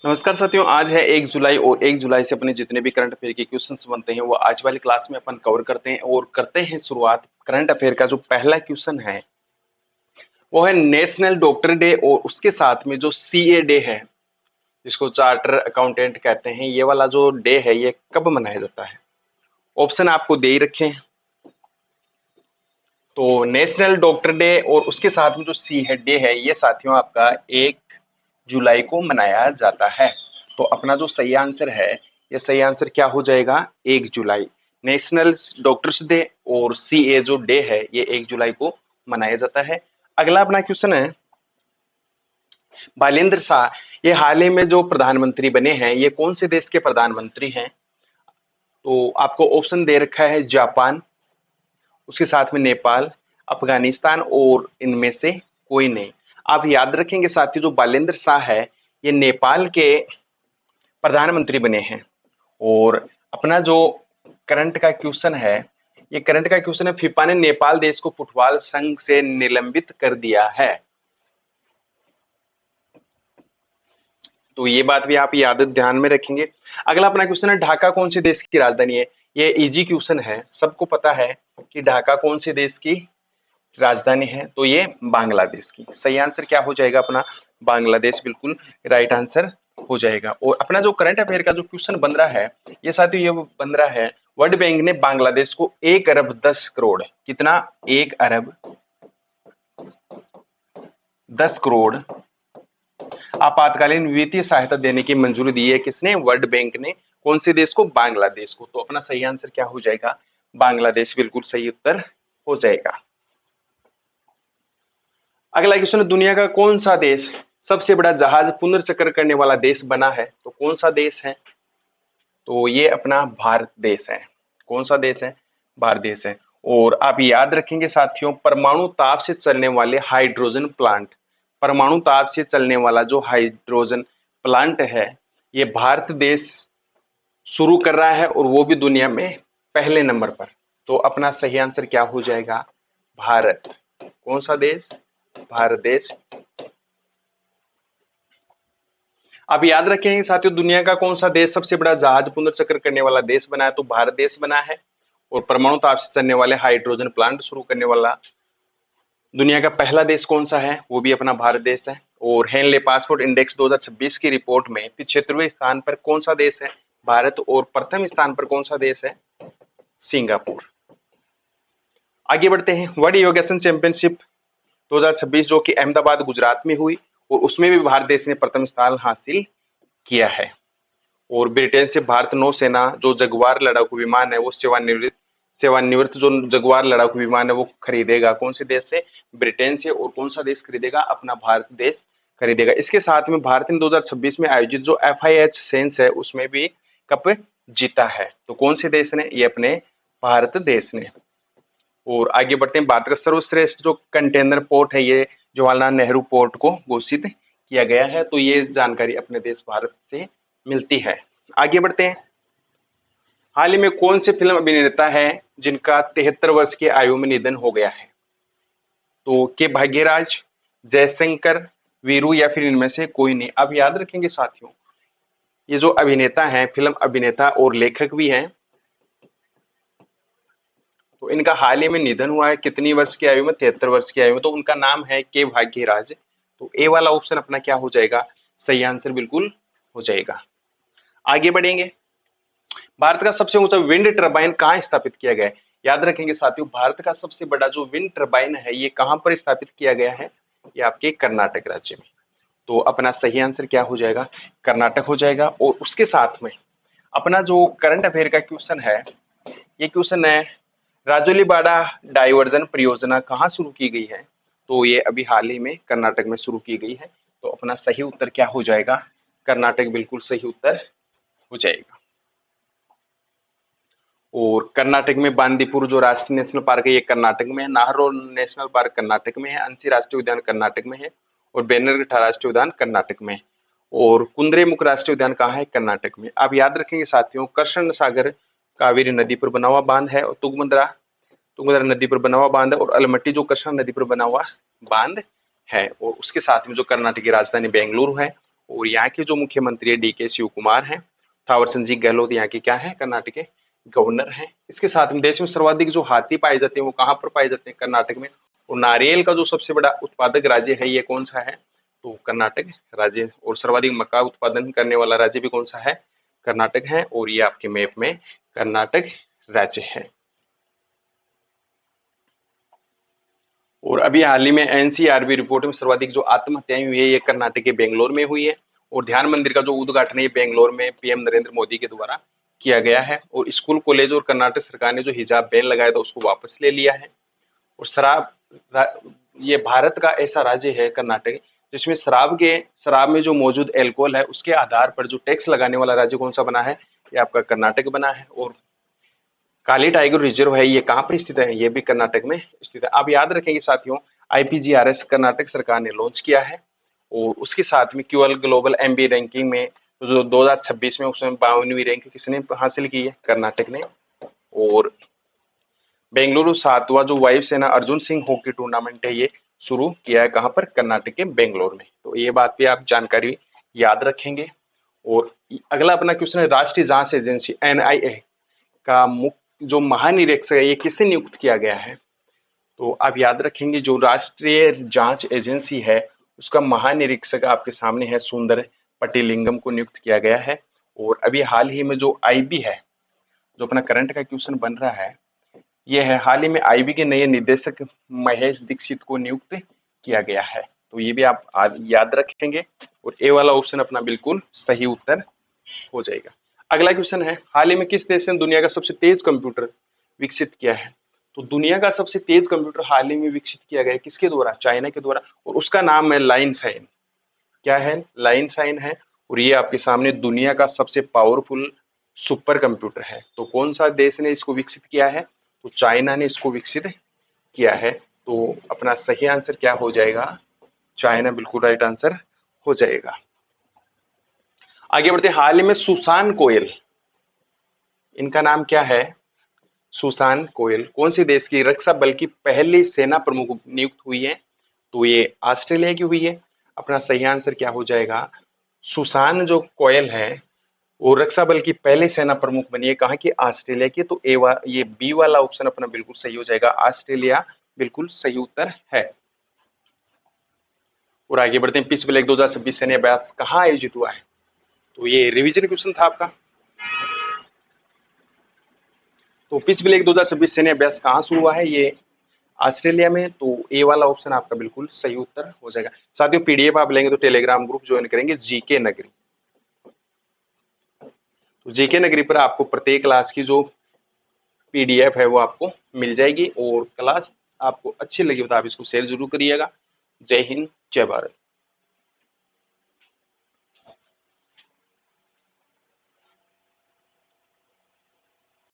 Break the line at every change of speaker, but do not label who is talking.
नमस्कार साथियों, आज है 1 जुलाई और 1 जुलाई से अपने जितने भी करंट अफेयर के क्वेश्चंस बनते हैं वो आज वाली क्लास में अपन कवर करते हैं और करते हैं शुरुआत। करंट अफेयर का जो पहला क्वेश्चन है वो है नेशनल डॉक्टर डे और उसके साथ में जो सीए डे है जिसको चार्टर अकाउंटेंट कहते हैं, ये वाला जो डे है ये कब मनाया जाता है। ऑप्शन आपको दे ही रखे हैं। तो नेशनल डॉक्टर डे और उसके साथ में जो सी है डे है ये साथियों आपका 1 जुलाई को मनाया जाता है। तो अपना जो सही आंसर है ये सही आंसर क्या हो जाएगा, 1 जुलाई। नेशनल डॉक्टर्स डे और सीए जो डे है ये 1 जुलाई को मनाया जाता है। अगला अपना क्वेश्चन है, बालेंद्र शाह ये हाल ही में जो प्रधानमंत्री बने हैं ये कौन से देश के प्रधानमंत्री हैं। तो आपको ऑप्शन दे रखा है जापान, उसके साथ में नेपाल, अफगानिस्तान और इनमें से कोई नहीं। आप याद रखेंगे साथियों, जो बालेंद्र शाह है ये नेपाल के प्रधानमंत्री बने हैं। और अपना जो करंट का क्वेश्चन है ये करंट का क्वेश्चन है, फीफा ने नेपाल देश को फुटबॉल संघ से निलंबित कर दिया है। तो ये बात भी आप याद ध्यान में रखेंगे। अगला अपना क्वेश्चन है, ढाका कौन से देश की राजधानी है। ये इजी क्वेश्चन है, सबको पता है कि ढाका कौन से देश की राजधानी है। तो ये बांग्लादेश की। सही आंसर क्या हो जाएगा अपना, बांग्लादेश बिल्कुल राइट आंसर हो जाएगा। और अपना जो करंट अफेयर का जो क्वेश्चन बन रहा है ये साथियों ये बन रहा है, वर्ल्ड बैंक ने बांग्लादेश को 1 अरब 10 करोड़, कितना, 1 अरब 10 करोड़ आपातकालीन वित्तीय सहायता देने की मंजूरी दी है। किसने, वर्ल्ड बैंक ने। कौन से देश को, बांग्लादेश को। तो अपना सही आंसर क्या हो जाएगा, बांग्लादेश बिल्कुल सही उत्तर हो जाएगा। अगला क्वेश्चन है, दुनिया का कौन सा देश सबसे बड़ा जहाज पुनर्चक्र करने वाला देश बना है। तो कौन सा देश है, तो ये अपना भारत देश है। कौन सा देश है, भारत देश है। और आप याद रखेंगे साथियों, परमाणु ताप से चलने वाले हाइड्रोजन प्लांट, परमाणु ताप से चलने वाला जो हाइड्रोजन प्लांट है ये भारत देश शुरू कर रहा है और वो भी दुनिया में पहले नंबर पर। तो अपना सही आंसर क्या हो जाएगा, भारत। कौन सा देश, भारत देश। आप याद रखेंगे साथियों, दुनिया का कौन सा देश सबसे बड़ा जहाज पुनर्चक्र करने वाला देश बना है, तो भारत देश बना है। और परमाणु ताप से चलने वाले हाइड्रोजन प्लांट शुरू करने वाला दुनिया का पहला देश कौन सा है, वो भी अपना भारत देश है। और हेनले पासपोर्ट इंडेक्स 2026 की रिपोर्ट में 75वें स्थान पर कौन सा देश है, भारत। और प्रथम स्थान पर कौन सा देश है, सिंगापुर। आगे बढ़ते हैं, वर्ल्ड योगासन चैंपियनशिप 2026 जो कि अहमदाबाद गुजरात में हुई और उसमें भी भारत देश ने प्रथम स्थान हासिल किया है। और ब्रिटेन से भारत नौसेना जो जगुआर लड़ाकू विमान है वो सेवानिवृत्त जो जगुआर लड़ाकू विमान है वो खरीदेगा। कौन से देश से, ब्रिटेन से। और कौन सा देश खरीदेगा, अपना भारत देश खरीदेगा। इसके साथ में भारत ने 2026 में आयोजित जो FIH सेंस है उसमें भी कप जीता है। तो कौन से देश ने, ये अपने भारत देश ने। और आगे बढ़ते हैं, भारत का सर्वश्रेष्ठ जो कंटेनर पोर्ट है ये जवाहरलाल नेहरू पोर्ट को घोषित किया गया है। तो ये जानकारी अपने देश भारत से मिलती है। आगे बढ़ते हैं, हाल ही में कौन से फिल्म अभिनेता है जिनका 73 वर्ष की आयु में निधन हो गया है। तो के भाग्यराज, जयशंकर, वीरू या फिर इनमें से कोई नहीं। अब याद रखेंगे साथियों, ये जो अभिनेता हैं, फिल्म अभिनेता और लेखक भी हैं, तो इनका हाल ही में निधन हुआ है। कितनी वर्ष की आयु में, 73 वर्ष की आयु में। तो उनका नाम है के भाग्यराज। तो ए वाला ऑप्शन अपना क्या हो जाएगा, सही आंसर बिल्कुल हो जाएगा। आगे बढ़ेंगे, भारत का सबसे ऊंचा विंड टर्बाइन कहाँ स्थापित किया गया है। याद रखेंगे साथियों, भारत का सबसे बड़ा जो विंड टर्बाइन है ये कहाँ पर स्थापित किया गया है, ये आपके कर्नाटक राज्य में। तो अपना सही आंसर क्या हो जाएगा, कर्नाटक हो जाएगा। और उसके साथ में अपना जो करंट अफेयर का क्वेश्चन है ये क्वेश्चन है, राजोलीबाड़ा डाइवर्जन परियोजना कहाँ शुरू की गई है। तो ये अभी हाल ही में कर्नाटक में शुरू की गई है। तो अपना सही उत्तर क्या हो जाएगा, कर्नाटक बिल्कुल सही उत्तर हो जाएगा। और कर्नाटक में बांदीपुर जो राष्ट्रीय नेशनल पार्क है ये कर्नाटक में है, नाहरगोल नेशनल पार्क कर्नाटक में है, अंसी राष्ट्रीय उद्यान कर्नाटक में है और बेनरघट्टा राष्ट्रीय उद्यान कर्नाटक में है। और कुंद्रेमुख राष्ट्रीय उद्यान कहाँ है, कर्नाटक में। आप याद रखेंगे साथियों, कृष्ण सागर कावेरी नदी पर बना हुआ बांध है और तुंगभद्रा नदी पर बना हुआ बांध है और अलमट्टी जो कृष्णा नदी पर बना हुआ बांध है। और उसके साथ में जो कर्नाटक की राजधानी बेंगलुरु है और यहाँ के जो मुख्यमंत्री है DK शिव कुमार हैं। थावरचंद जी गहलोत यहाँ के क्या है, कर्नाटक के गवर्नर हैं। इसके साथ में देश में सर्वाधिक जो हाथी पाए जाते हैं वो कहाँ पर पाए जाते हैं, कर्नाटक में। और नारियल का जो सबसे बड़ा उत्पादक राज्य है ये कौन सा है, तो कर्नाटक राज्य। और सर्वाधिक मक्का उत्पादन करने वाला राज्य भी कौन सा है, कर्नाटक है। और ये आपके मैप में कर्नाटक राज्य है। और अभी हाल ही में NCRB रिपोर्ट में सर्वाधिक जो आत्महत्याएं हुई है ये कर्नाटक के बेंगलोर में हुई है। और ध्यान मंदिर का जो उद्घाटन है ये बेंगलोर में PM नरेंद्र मोदी के द्वारा किया गया है। और स्कूल कॉलेज और कर्नाटक सरकार ने जो हिजाब बैन लगाया था उसको वापस ले लिया है। और ये भारत का ऐसा राज्य है कर्नाटक जिसमें शराब में जो मौजूद एल्कोहल है उसके आधार पर जो टैक्स लगाने वाला राज्य कौन सा बना है, ये आपका कर्नाटक बना है। और काली टाइगर रिजर्व है ये कहाँ पर स्थित है, ये भी कर्नाटक में स्थित है। आप याद रखेंगे साथियों, IPGRS कर्नाटक सरकार ने लॉन्च किया है। और उसके साथ में QL ग्लोबल MB रैंकिंग में जो 2026 में उसमें 52वीं रैंक किसने हासिल की है, कर्नाटक ने। और बेंगलुरु 7वां जो वायुसेना अर्जुन सिंह हॉकी टूर्नामेंट है ये शुरू किया है कहाँ पर, कर्नाटक के बेंगलोर में। तो ये बात भी आप जानकारी याद रखेंगे। और अगला अपना क्वेश्चन है, राष्ट्रीय जांच एजेंसी NIA का मुख्य जो महानिरीक्षक है ये किससे नियुक्त किया गया है, तो आप याद रखेंगे जो राष्ट्रीय जांच एजेंसी है उसका महानिरीक्षक आपके सामने है, सुंदर पटिलिंगम को नियुक्त किया गया है। और अभी हाल ही में जो IB है, जो अपना करंट का क्वेश्चन बन रहा है ये है, हाल ही में IB के नए निदेशक महेश दीक्षित को नियुक्त किया गया है। तो ये भी आप याद रखेंगे। और ए वाला ऑप्शन अपना बिल्कुल सही उत्तर हो जाएगा। अगला क्वेश्चन है, हाल ही में किस देश ने दुनिया का सबसे तेज कंप्यूटर विकसित किया है, तो दुनिया का सबसे तेज कंप्यूटर हाल ही में विकसित किया गया है किसके द्वारा, चाइना के द्वारा। और उसका नाम है लाइनशाइन। क्या है, लाइनशाइन है। और ये आपके सामने दुनिया का सबसे पावरफुल सुपर कंप्यूटर है। तो कौन सा देश ने इसको विकसित किया है, तो चाइना ने इसको विकसित किया है। तो अपना सही आंसर क्या हो जाएगा, चाइना बिल्कुल राइट आंसर हो जाएगा। आगे बढ़ते, हाल ही में सुसान कोयल, इनका नाम क्या है, सुसान कोयल कौन से देश की रक्षा बल की पहली सेना प्रमुख नियुक्त हुई है, तो ये ऑस्ट्रेलिया की हुई है। अपना सही आंसर क्या हो जाएगा, सुसान जो कोयल है वो रक्षा बल की पहली सेना प्रमुख बनी है कहाँ की, ऑस्ट्रेलिया की। तो ये बी वाला ऑप्शन अपना बिल्कुल सही हो जाएगा, ऑस्ट्रेलिया बिल्कुल सही उत्तर है। और आगे बढ़ते हैं, पीस ब्लैक 2026 सैन्य अभ्यास कहाँ आयोजित हुआ है, तो ये रिवीजन क्वेश्चन था आपका। तो पीस ब्लैक 2026 सैन्य अभ्यास कहाँ शुरू हुआ है, ये ऑस्ट्रेलिया में। तो ए वाला ऑप्शन आपका बिल्कुल सही उत्तर हो जाएगा। साथियों PDF आप लेंगे तो टेलीग्राम ग्रुप ज्वाइन करेंगे GK नगरी। तो GK नगरी पर आपको प्रत्येक क्लास की जो PDF है वो आपको मिल जाएगी। और क्लास आपको अच्छी लगी तो आप इसको शेयर जरूर करिएगा। जय हिंद, जय भारत।